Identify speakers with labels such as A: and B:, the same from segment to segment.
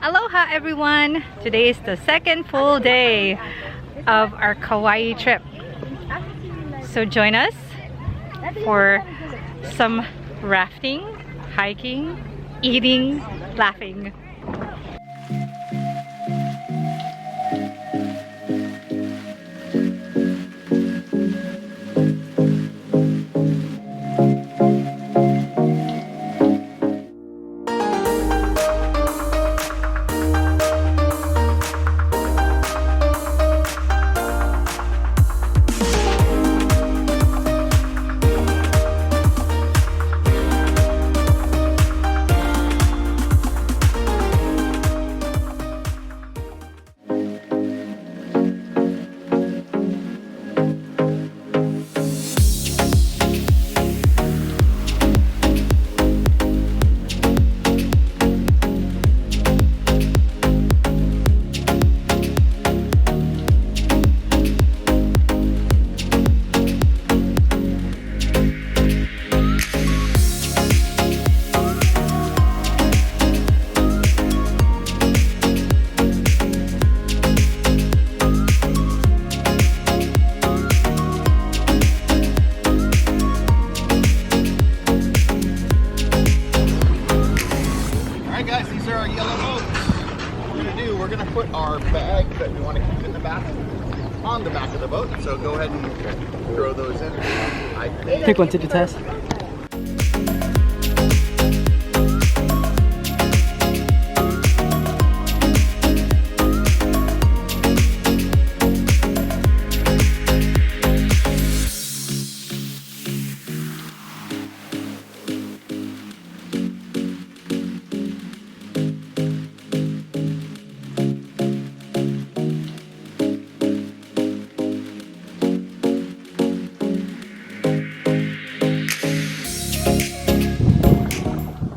A: Aloha everyone! Today is the second full day of our Kauai trip. So join us for some rafting, hiking, eating, laughing.
B: We're going to put our bag that we want to keep in the back on the back of the boat. So go ahead and throw those in.
C: Pick one to the test.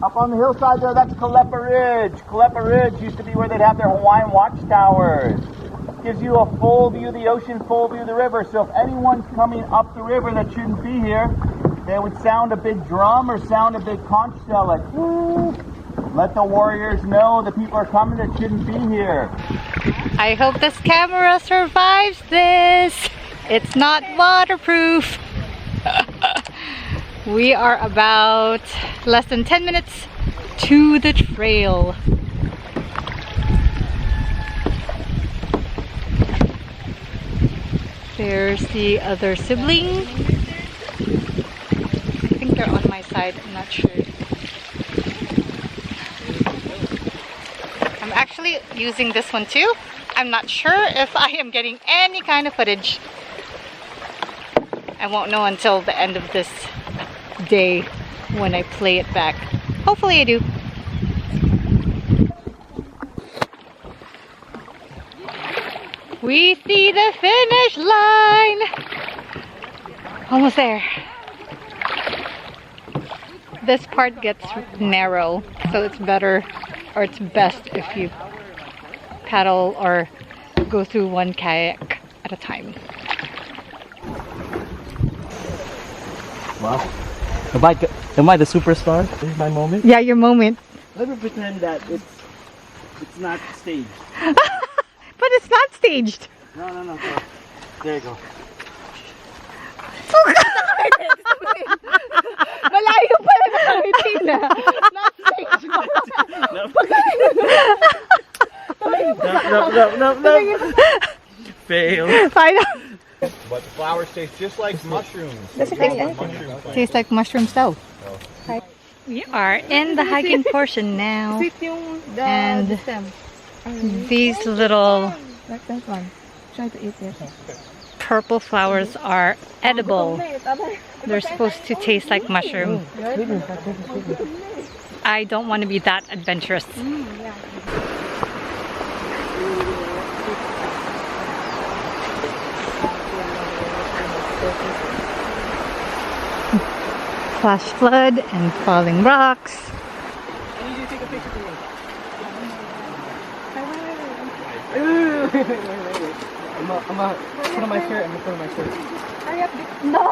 B: Up on the hillside there, that's Kalepa Ridge. Kalepa Ridge used to be where they'd have their Hawaiian watchtowers. Gives you a full view of the ocean, full view of the river. So if anyone's coming up the river that shouldn't be here, they would sound a big drum or sound a big conch shell like, woo. Let the warriors know the people are coming that shouldn't be here.
A: I hope this camera survives this. It's not waterproof. We are about less than 10 minutes to the trail. There's the other sibling. I think they're on my side, I'm not sure. I'm actually using this one too. I'm not sure if I am getting any kind of footage. I won't know until the end of this day when I play it back. Hopefully I do. We see the finish line! Almost there. This part gets narrow, so it's better, or it's best if you paddle or go through one kayak at a time.
C: Wow. Am I the superstar? This is my moment?
A: Yeah, your moment.
C: Let me pretend that it's not staged.
A: But it's not staged.
C: No. There you go.
A: Malayo pala nakangiti na. Not staged.
C: No. Fail.
A: Final.
B: But the flowers taste just like mushrooms.
A: Does it taste like? Tastes like mushrooms though. Oh. We are in the hiking portion now. And these little purple flowers are edible. They're supposed to taste like mushroom. I don't want to be that adventurous. Flash flood and falling rocks.
C: I need you to take a picture for me. Wait. I'm gonna put on my shirt. I'm gonna put on my shirt.
D: Hurry up. No!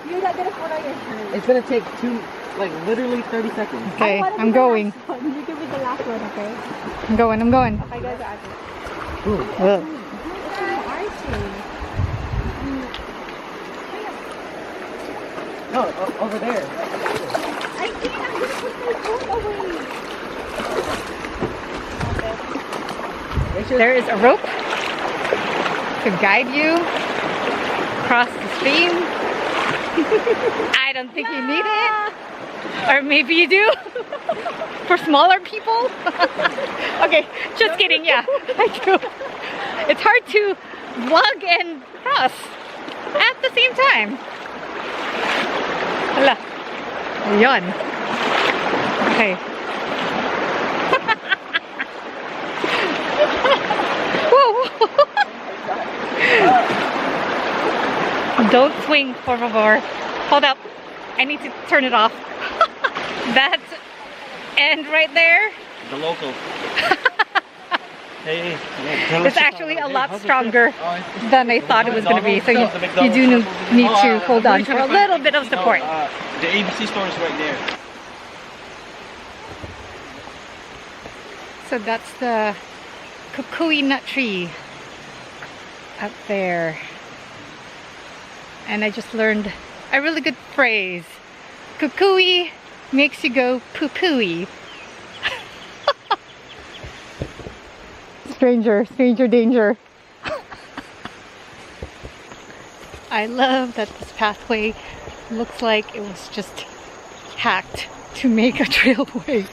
D: You're not gonna put on your shirt.
C: It's gonna take literally 30 seconds.
A: Okay, I'm going.
D: You give me the last one, okay?
A: I'm going, I'm going.
D: Okay, guys, I
A: Ugh.
C: No, over there.
D: can't. I'm gonna put my phone away.
A: There is a rope to guide you across the stream. I don't think you need it. Or maybe you do. For smaller people. Okay, just kidding. Yeah, I do. It's hard to vlog and cross at the same time. Hala. Ayan. Okay. Whoa. Don't swing, por favor. Hold up. I need to turn it off. That end right there.
C: The local. Hey,
A: It's actually a lot stronger than I thought it was going to be. So you do need to hold on for a little bit of support.
C: The ABC store is right there.
A: So that's the kukui nut tree up there. And I just learned a really good phrase. Kukui makes you go poo-pooey. Stranger danger. I love that this pathway looks like it was just hacked to make a trailway.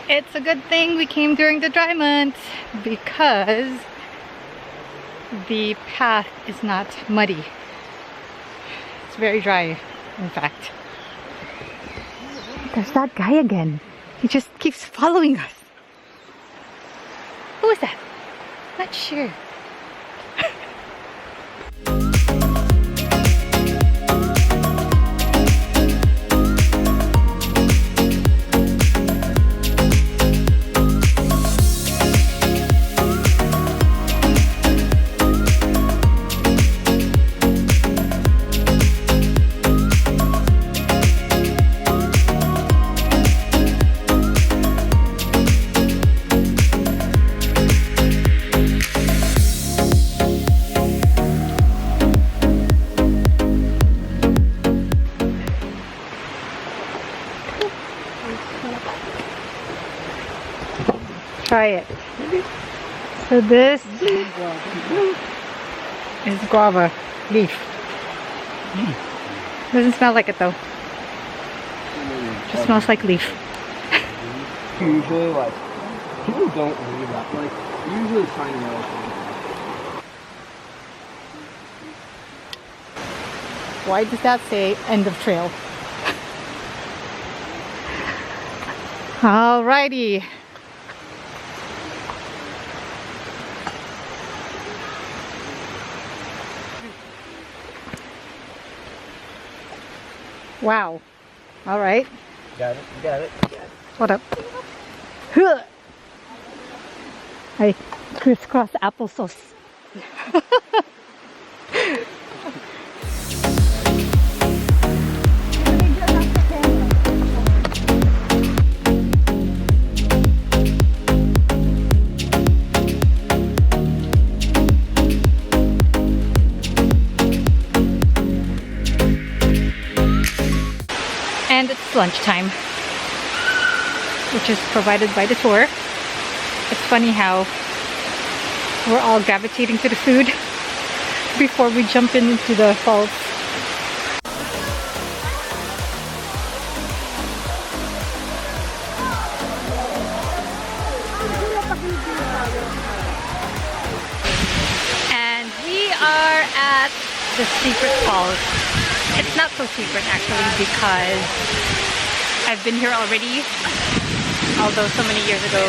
A: It's a good thing we came during the dry months because the path is not muddy. It's very dry, in fact. There's that guy again. He just keeps following us. Who is that? Not sure. Try it. So this is guava leaf. Doesn't smell like it though. Just smells like leaf.
E: Usually, like, people don't leave that. Like, usually trying to know.
A: Why does that say end of trail? Alrighty. Wow. Alright.
E: Got it, got it.
A: Hold up. Huh. I crisscross applesauce. And it's lunchtime, which is provided by the tour. It's funny how we're all gravitating to the food before we jump into the falls. And we are at the secret falls. It's not so secret actually because I've been here already, although so many years ago,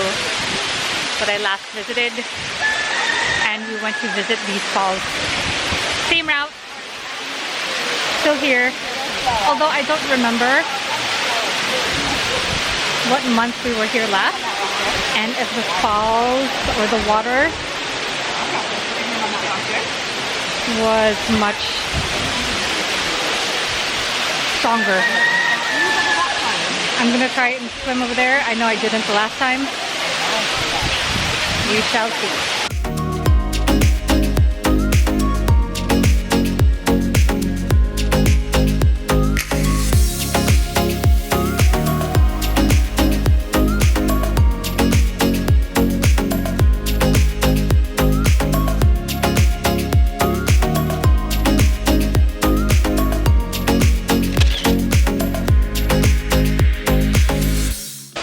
A: but I last visited and we went to visit these falls. Same route, still here, although I don't remember what month we were here last and if the falls or the water was much stronger. I'm gonna try and swim over there. I know I didn't the last time. We shall see.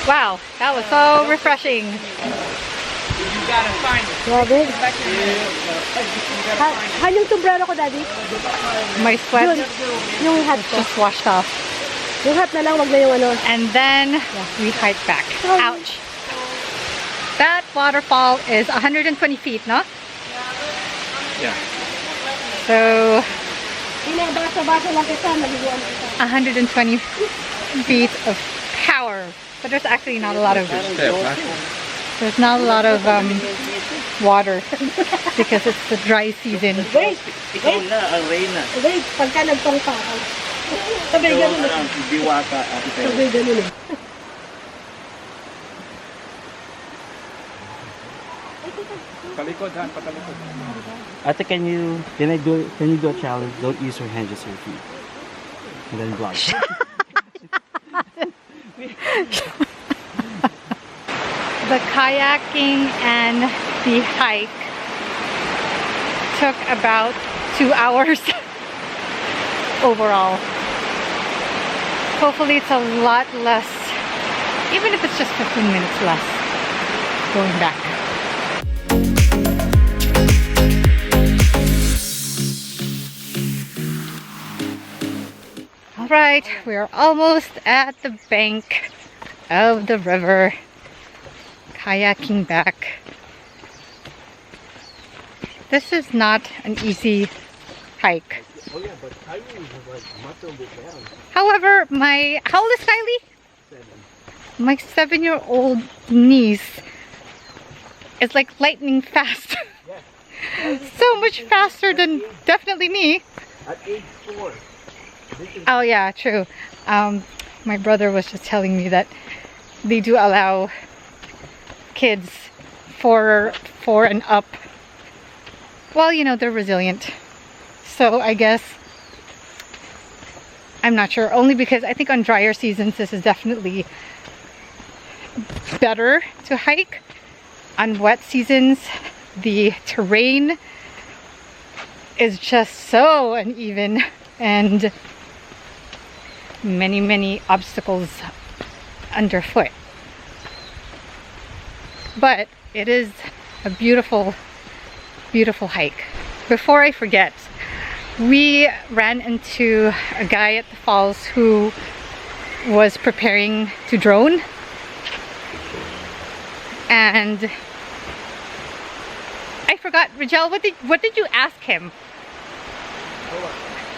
A: Wow, that was so refreshing.
B: You gotta find it.
D: Grabe. Han yung sombrero ko, Daddy?
A: My sweat
D: Yung hat ko.
A: just washed off.
D: Yung hat na lang, wag na yung ano.
A: And then we hiked back. Ouch. That waterfall is 120 feet, no?
B: Yeah.
A: So
D: Basa-basa lang kita, naliguan kita.
A: 120 feet of power. But there's actually not a lot of water because it's the dry season.
C: Wait, pagka nagtongpa ka. Sabay ganun.
B: Diwata.
C: Sabay ganun.
B: Palikod, Han, patalikod.
C: Ate, can you do a challenge? Don't use your hands, just your feet. And then vlog.
A: The kayaking and the hike took about 2 hours overall. Hopefully it's a lot less, even if it's just 15 minutes less going back. Alright, we are almost at the bank of the river. Kayaking back. This is not an easy hike.
C: Oh yeah, but hiking is like much of it down.
A: However, how old is Kylie?
C: 7.
A: My 7-year-old niece is like lightning fast.
C: Yeah.
A: So much faster than definitely me.
C: At age 4.
A: Oh yeah, true. My brother was just telling me that they do allow kids 4 and up. Well, you know, they're resilient. So I guess, I'm not sure. Only because I think on drier seasons, this is definitely better to hike. On wet seasons, the terrain is just so uneven and many obstacles underfoot. But it is a beautiful hike. Before I forget, we ran into a guy at the falls who was preparing to drone, and I forgot, Rigel, what did you ask him?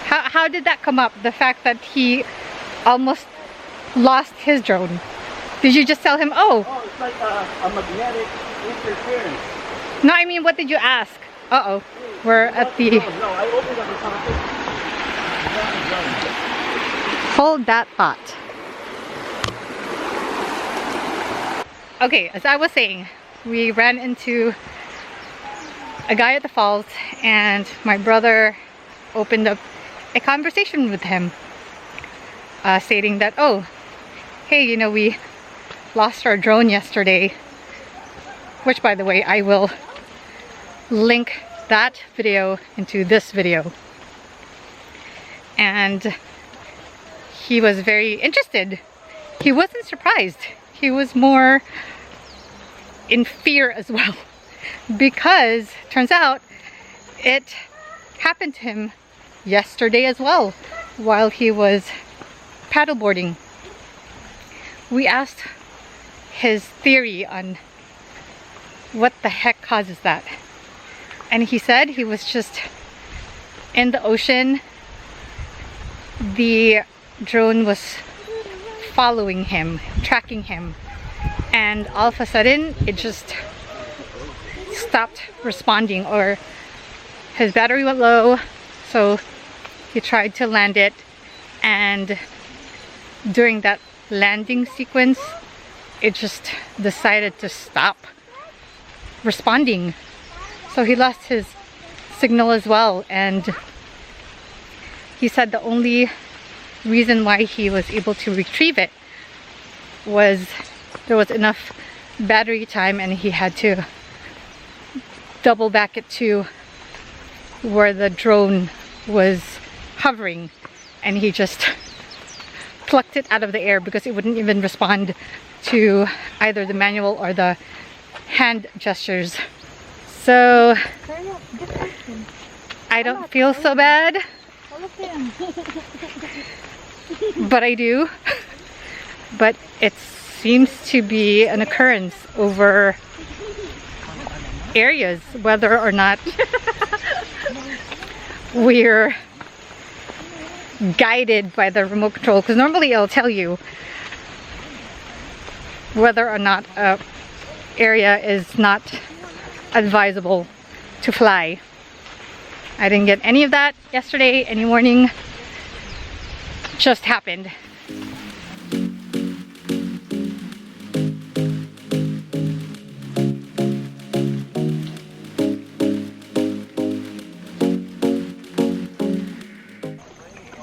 A: How did that come up? The fact that he almost lost his drone. Did you just tell him, oh,
C: it's like a magnetic interference.
A: No, I mean, what did you ask? Uh-oh. We're at the...
C: No, I opened up the topic.
A: Hold that thought. Okay, as I was saying, we ran into a guy at the falls and my brother opened up a conversation with him, stating that, oh, hey, you know, we lost our drone yesterday, which, by the way, I will link that video into this video. And he was very interested. He wasn't surprised. He was more in fear as well, because turns out it happened to him yesterday as well while he was paddleboarding. We asked his theory on what the heck causes that, and he said he was just in the ocean. The drone was following him, tracking him, and all of a sudden it just stopped responding, or his battery went low, so he tried to land it and during that landing sequence, it just decided to stop responding. So he lost his signal as well, and he said the only reason why he was able to retrieve it was there was enough battery time, and he had to double back it to where the drone was hovering, and he just plucked it out of the air because it wouldn't even respond to either the manual or the hand gestures. So I don't feel so bad, but I do. But it seems to be an occurrence over areas, whether or not we're guided by the remote control, because normally it'll tell you whether or not a area is not advisable to fly. I didn't get any of that yesterday, any warning. Just happened.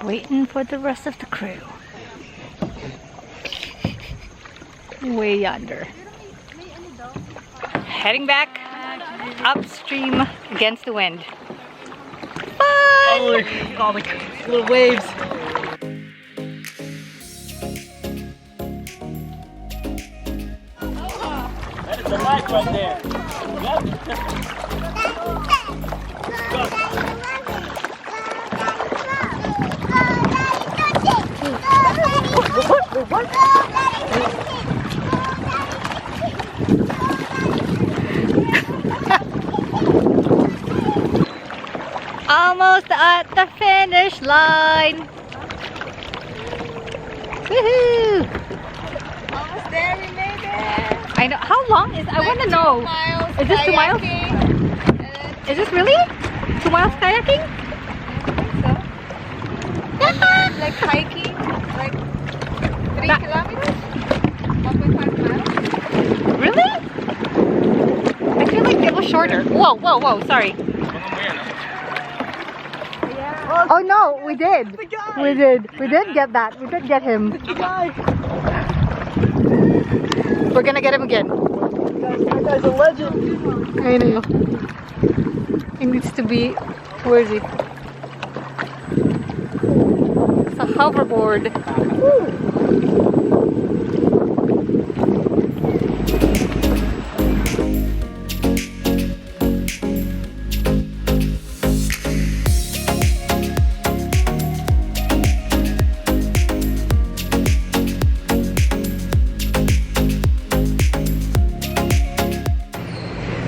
A: Waiting for the rest of the crew. Way yonder. Heading back upstream against the wind.
C: Oh, all the little waves.
B: That is the mic right there.
A: Almost at the finish line. Woohoo!
D: Almost there, we made it.
A: I know. How long is? I want to know.
D: 2 miles.
A: Is this 2 miles?
D: Kayaking.
A: Is this really 2 miles kayaking?
D: Like hiking, like 3 kilometers, 1.5 miles.
A: Really? I feel like it was shorter. Whoa, whoa, whoa! Sorry.
D: Yeah.
A: Oh no, we did. We did. We did get that. We did get him. We're gonna get him again.
C: That guy's a legend.
A: I know. He needs to be. Where is he? It's a hoverboard.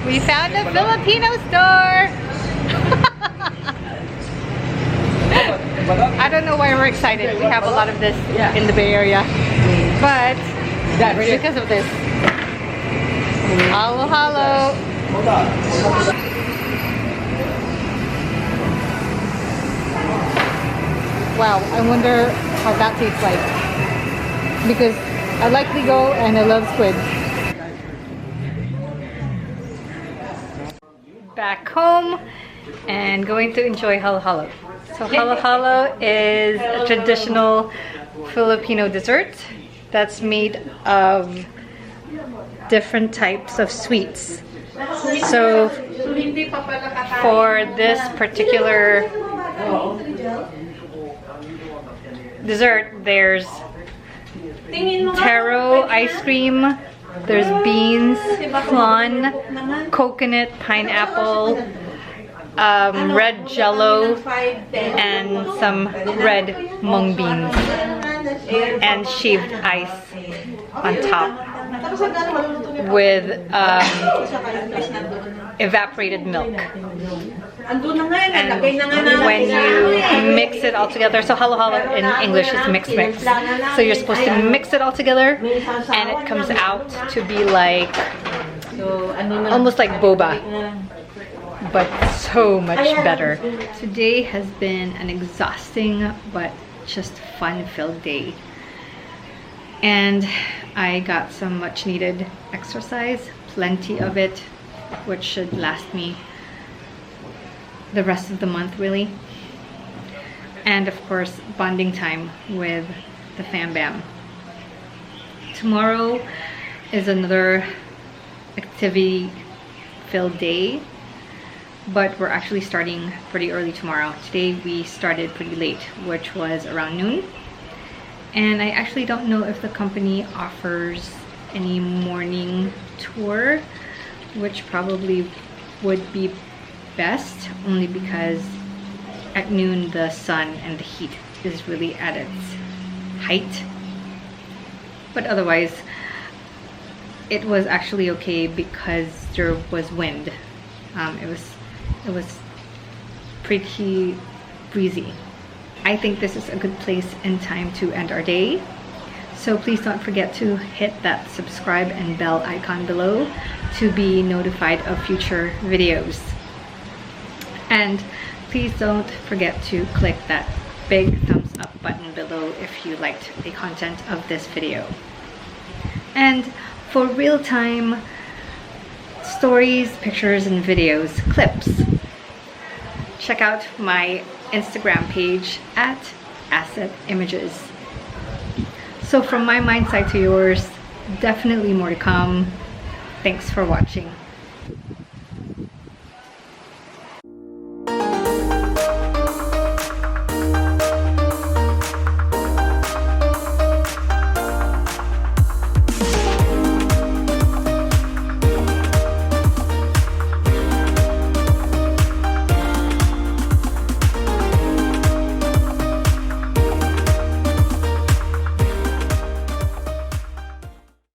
A: We found a Filipino store. I don't know why we're excited. We have a lot of this in the Bay Area, but because of this. Halo, halo. Wow, I wonder how that tastes like. Because I like Ligo and I love squid. Back home and going to enjoy halo halo. So halo halo is a traditional Filipino dessert that's made of different types of sweets. So for this particular dessert, there's taro ice cream, there's beans, flan, coconut, pineapple, red jello, and some red mung beans, and shaved ice on top with evaporated milk. And when you mix it all together, so halo halo in English is mix. So you're supposed to mix it all together, and it comes out to be like almost like boba, but so much better. Today has been an exhausting but just fun-filled day. And I got some much needed exercise, plenty of it, which should last me the rest of the month really. And of course, bonding time with the fam bam. Tomorrow is another activity filled day, but we're actually starting pretty early tomorrow. Today we started pretty late, which was around noon. And I actually don't know if the company offers any morning tour, which probably would be best, only because at noon the sun and the heat is really at its height. But otherwise, it was actually okay because there was wind. It was pretty breezy. I think this is a good place and time to end our day. So please don't forget to hit that subscribe and bell icon below to be notified of future videos. And please don't forget to click that big thumbs up button below if you liked the content of this video. And for real-time stories, pictures, and videos, clips, check out my Instagram page at Asset Images. So from my mind side to yours, definitely more to come. Thanks for watching.